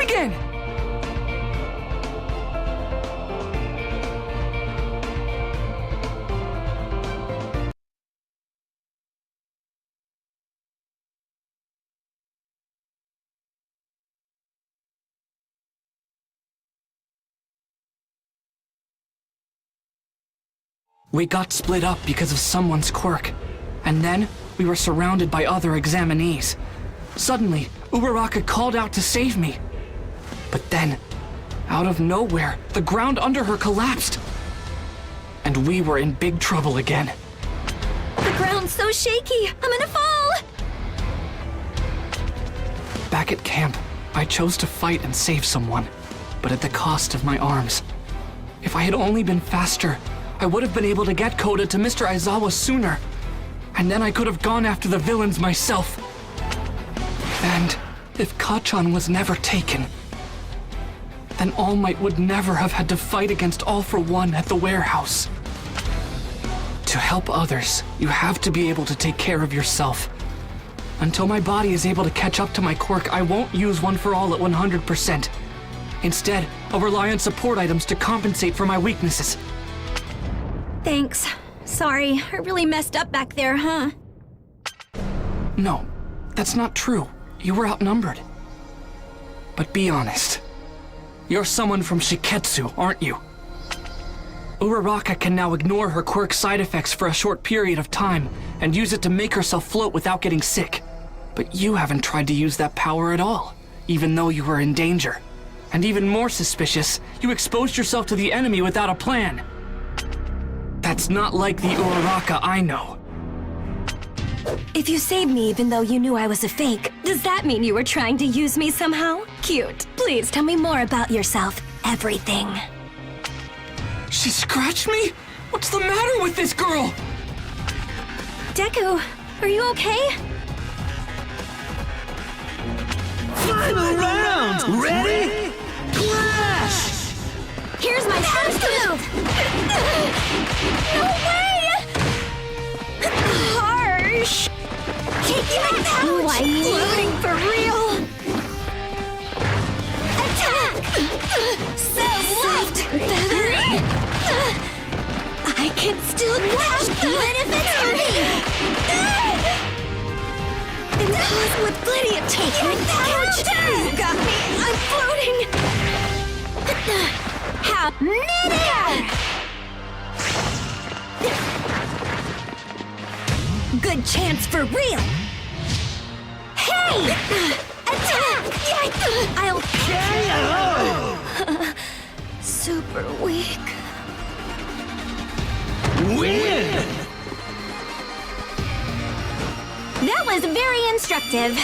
begin! We got split up because of someone's quirk, and then we were surrounded by other examinees. Suddenly, Uraraka called out to save me. But then, out of nowhere, the ground under her collapsed. And we were in big trouble again. The ground's so shaky, I'm gonna fall! Back at camp, I chose to fight and save someone, but at the cost of my arms. If I had only been faster, I would have been able to get Koda to Mr. Aizawa sooner. And then I could have gone after the villains myself. And if Kacchan was never taken, then All Might would never have had to fight against All for One at the warehouse. To help others, you have to be able to take care of yourself. Until my body is able to catch up to my quirk, I won't use One for All at 100%. Instead, I'll rely on support items to compensate for my weaknesses. Thanks. Sorry, I really messed up back there, huh? No, that's not true. You were outnumbered. But be honest. You're someone from Shiketsu, aren't you? Uraraka can now ignore her quirk side effects for a short period of time and use it to make herself float without getting sick. But you haven't tried to use that power at all, even though you were in danger. And even more suspicious, you exposed yourself to the enemy without a plan. That's not like the Uraraka I know. If you saved me even though you knew I was a fake, does that mean you were trying to use me somehow? Cute. Please tell me more about yourself. Everything. She scratched me? What's the matter with this girl? Deku, are you okay? Final round! Ready? Clash! Here's my first move! No way! Harsh! Taking a pouch! Floating for real! Attack! So soft! I can still catch even if it's hurting! And pause with plenty of taking a pouch! You got me! I'm floating! How midair! Good chance for real! Hey! Attack! I'll KO! Super weak. Win! That was very instructive.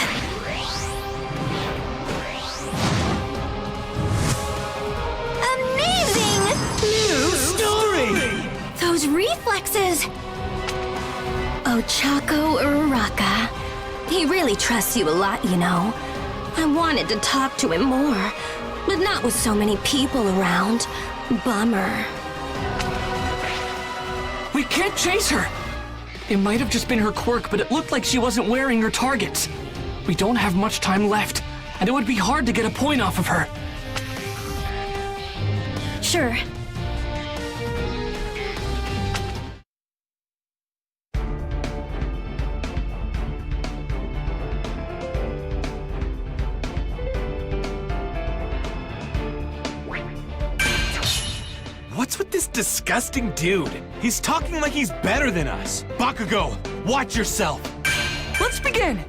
Amazing! New story! Those reflexes! Ochako Uraraka. He really trusts you a lot, you know. I wanted to talk to him more, but not with so many people around. Bummer. We can't chase her! It might have just been her quirk, but it looked like she wasn't wearing her targets. We don't have much time left, and it would be hard to get a point off of her. Sure. What's with this disgusting dude? He's talking like he's better than us. Bakugo, watch yourself. Let's begin!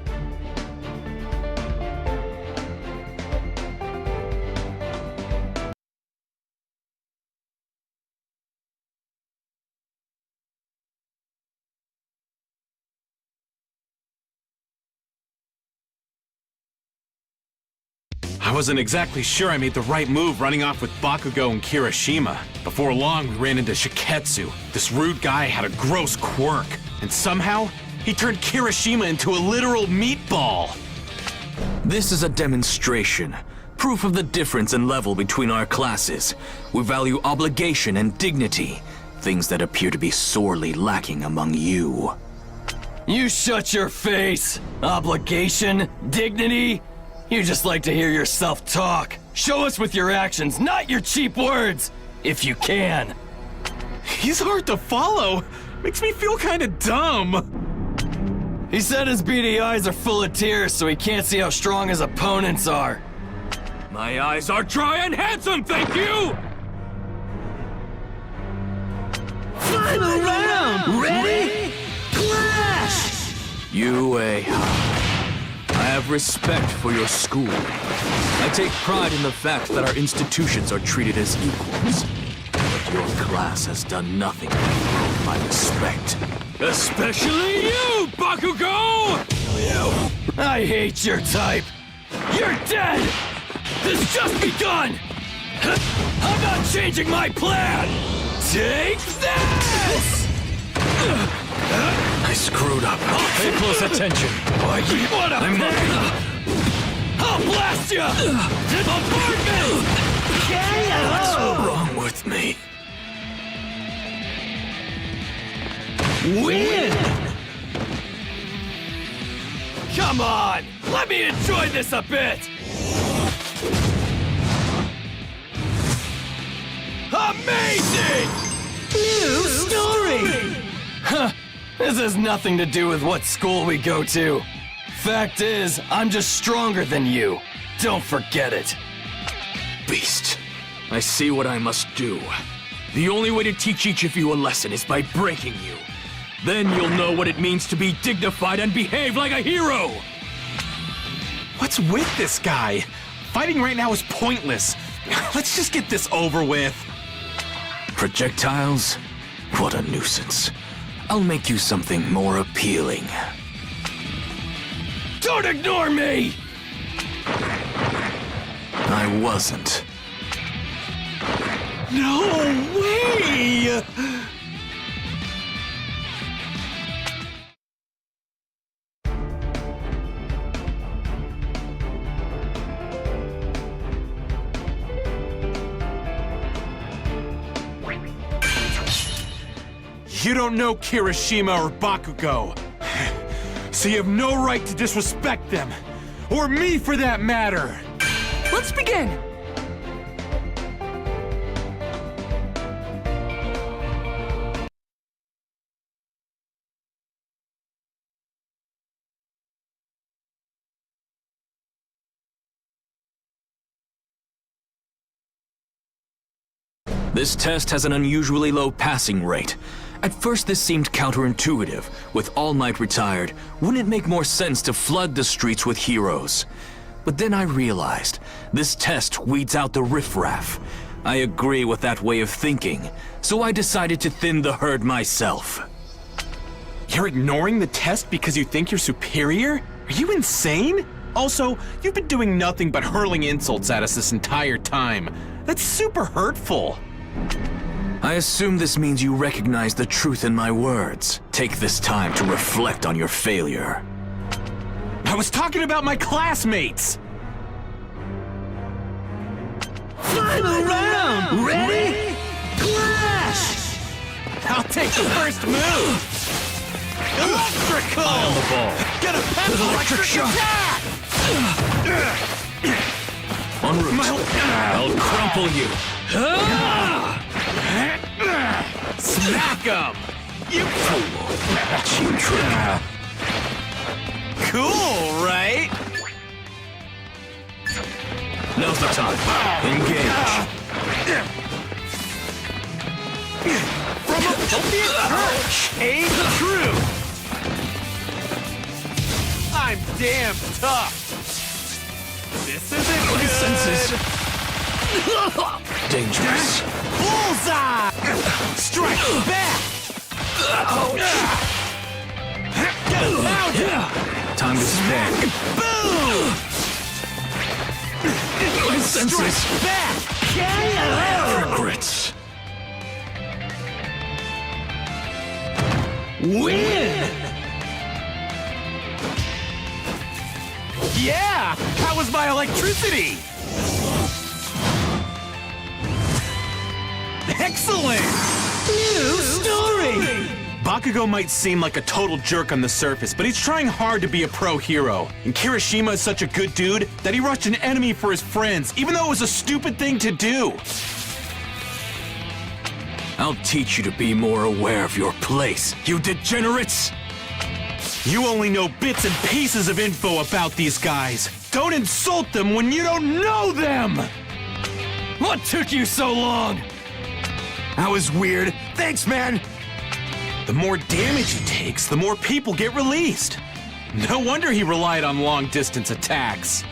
I wasn't exactly sure I made the right move running off with Bakugo and Kirishima. Before long, we ran into Shiketsu. This rude guy had a gross quirk, and somehow, he turned Kirishima into a literal meatball. This is a demonstration. Proof of the difference in level between our classes. We value obligation and dignity, things that appear to be sorely lacking among you. You shut your face! Obligation? Dignity? You just like to hear yourself talk. Show us with your actions, not your cheap words, if you can. He's hard to follow. Makes me feel kind of dumb. He said his beady eyes are full of tears so he can't see how strong his opponents are. My eyes are dry and handsome, thank you! Final round! Ready? Clash! Uehara. I have respect for your school. I take pride in the fact that our institutions are treated as equals. But your class has done nothing to earn my respect. Especially you, Bakugo! I hate your type. You're dead! This just begun! I'm not changing my plan! Take this! I screwed up. Pay close attention. What a pain! I'll blast you! Bombardment! What's wrong with me? Win! Come on! Let me enjoy this a bit! Amazing! New story! This has nothing to do with what school we go to. Fact is, I'm just stronger than you. Don't forget it. Beast, I see what I must do. The only way to teach each of you a lesson is by breaking you. Then you'll know what it means to be dignified and behave like a hero! What's with this guy? Fighting right now is pointless. Let's just get this over with. Projectiles? What a nuisance. I'll make you something more appealing. Don't ignore me! I wasn't. No way! You don't know Kirishima or Bakugo, so you have no right to disrespect them. Or me, for that matter. Let's begin! This test has an unusually low passing rate. At first this seemed counterintuitive. With All Might retired, wouldn't it make more sense to flood the streets with heroes? But then I realized, this test weeds out the riffraff. I agree with that way of thinking, so I decided to thin the herd myself. You're ignoring the test because you think you're superior? Are you insane? Also, you've been doing nothing but hurling insults at us this entire time. That's super hurtful. I assume this means you recognize the truth in my words. Take this time to reflect on your failure. I was talking about my classmates! Final round! Ready? Clash! I'll take the first move! Electrical! On the ball. Get a pencil electric shock! En route. I'll crumple you. Smack him! You Cheap trick. cool, right? Now's the time. Engage. From appropriate perch, ain't true. I'm damn tough. This isn't My good. senses. Dangerous. Bullseye! Strike back! Time to spare. Boom! My senses. Strike back! Regrets. Win! Yeah! How was my electricity? Excellent! New story! Bakugo might seem like a total jerk on the surface, but he's trying hard to be a pro hero. And Kirishima is such a good dude that he rushed an enemy for his friends, even though it was a stupid thing to do. I'll teach you to be more aware of your place, you degenerates! You only know bits and pieces of info about these guys. Don't insult them when you don't know them! What took you so long? That was weird. Thanks, man! The more damage he takes, the more people get released. No wonder he relied on long-distance attacks.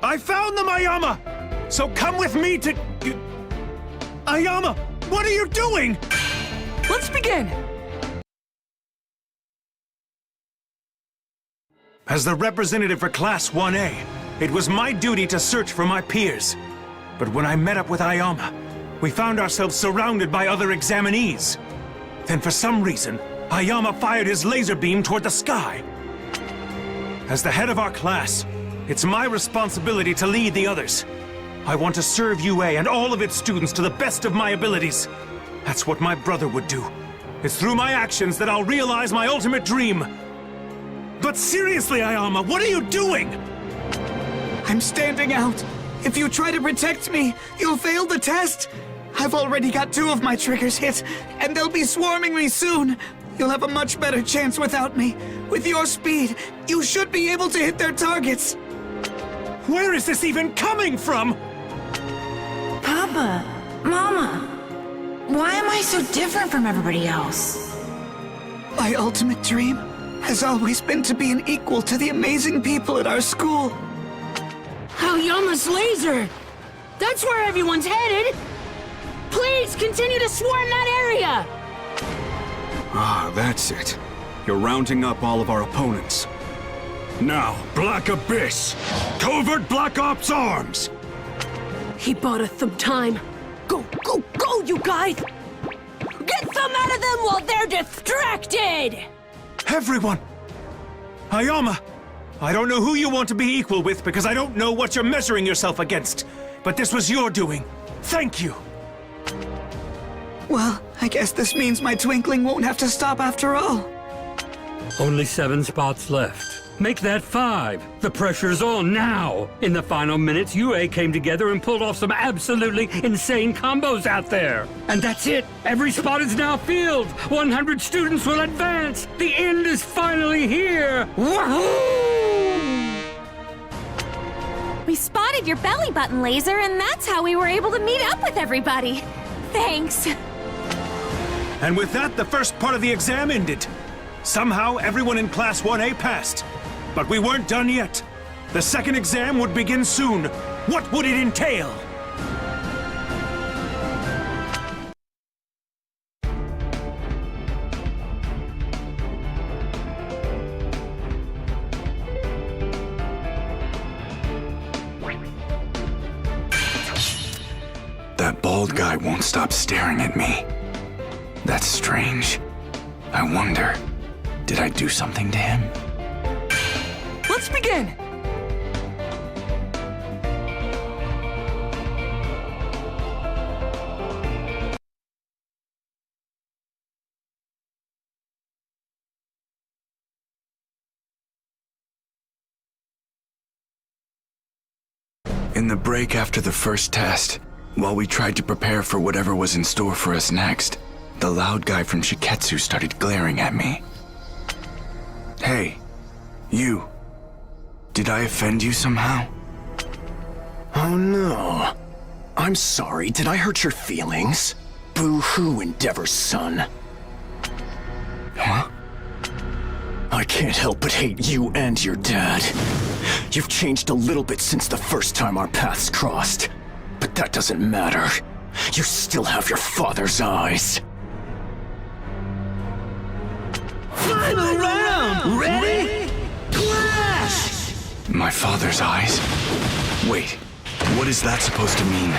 I found them, Ayama! So come with me to... Ayama, what are you doing? Let's begin! As the representative for Class 1A, it was my duty to search for my peers. But when I met up with Ayama, we found ourselves surrounded by other examinees. Then for some reason, Ayama fired his laser beam toward the sky. As the head of our class, it's my responsibility to lead the others. I want to serve UA and all of its students to the best of my abilities. That's what my brother would do. It's through my actions that I'll realize my ultimate dream. But seriously, Ayama, what are you doing? I'm standing out. If you try to protect me, you'll fail the test. I've already got 2 of my triggers hit, and they'll be swarming me soon. You'll have a much better chance without me. With your speed, you should be able to hit their targets. Where is this even coming from? Papa, Mama, why am I so different from everybody else? My ultimate dream has always been to be an equal to the amazing people at our school. Aoyama's laser! That's where everyone's headed! Please continue to swarm that area! Ah, that's it. You're rounding up all of our opponents. Now, Black Abyss! Covert Black Ops Arms! He bought us some time. Go, go, go, you guys! Get some out of them while they're distracted! Everyone! Ayama! I don't know who you want to be equal with because I don't know what you're measuring yourself against. But this was your doing. Thank you! Well, I guess this means my twinkling won't have to stop after all. Only 7 spots left. Make that 5. The pressure's on now. In the final minutes, UA came together and pulled off some absolutely insane combos out there. And that's it. Every spot is now filled. 100 students will advance. The end is finally here. Wahoo! We spotted your belly button laser, and that's how we were able to meet up with everybody. Thanks. And with that, the first part of the exam ended. Somehow, everyone in Class 1A passed. But we weren't done yet. The second exam would begin soon. What would it entail? That bald guy won't stop staring at me. That's strange. I wonder, did I do something to him? Let's begin! In the break after the first test, while we tried to prepare for whatever was in store for us next, the loud guy from Shiketsu started glaring at me. Hey, you. Did I offend you somehow? Oh no. I'm sorry, did I hurt your feelings? Boo-hoo, Endeavor's son. Huh? I can't help but hate you and your dad. You've changed a little bit since the first time our paths crossed. But that doesn't matter. You still have your father's eyes. Final round! Ready? Clash! My father's eyes? Wait, what is that supposed to mean?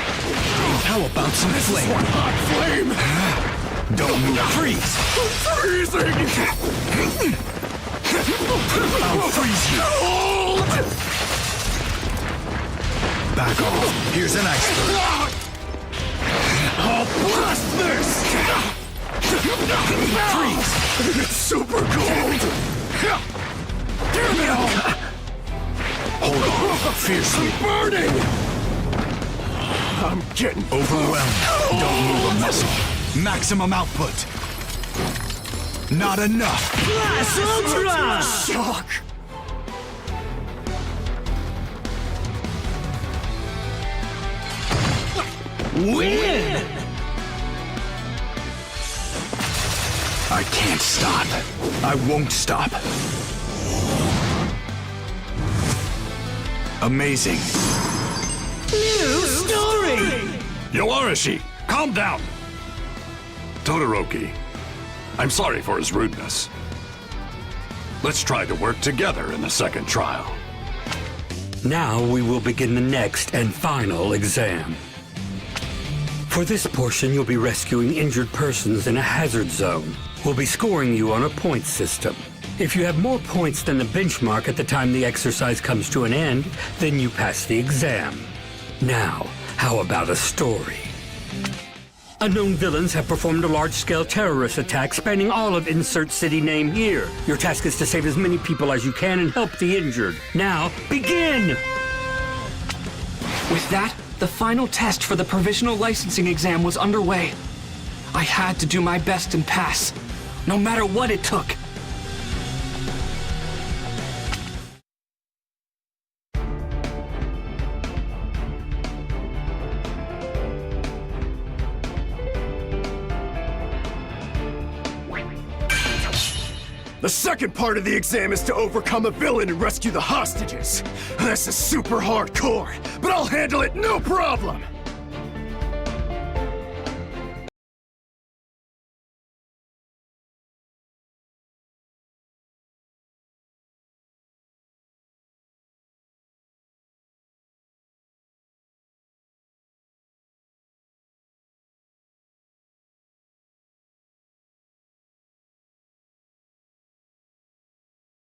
How about some flame? Hot flame! Don't move. Freeze! Freezing! I'll freeze you. Back off. Here's an iceberg. I'll blast this! Freeze! It's super cold! Hold on. Fiercely. Burning! I'm getting Overwhelmed. Don't move a muscle. Maximum output. Not enough. Blast Ultra! Shock! Win! I can't stop. I won't stop. Amazing. New story! Yoarashi, calm down! Todoroki, I'm sorry for his rudeness. Let's try to work together in the second trial. Now we will begin the next and final exam. For this portion, you'll be rescuing injured persons in a hazard zone. We'll be scoring you on a point system. If you have more points than the benchmark at the time the exercise comes to an end, then you pass the exam. Now, how about a story? Unknown villains have performed a large-scale terrorist attack spanning all of insert city name here. Your task is to save as many people as you can and help the injured. Now, begin! With that, the final test for the provisional licensing exam was underway. I had to do my best and pass, no matter what it took. The second part of the exam is to overcome a villain and rescue the hostages. This is super hardcore, but I'll handle it no problem!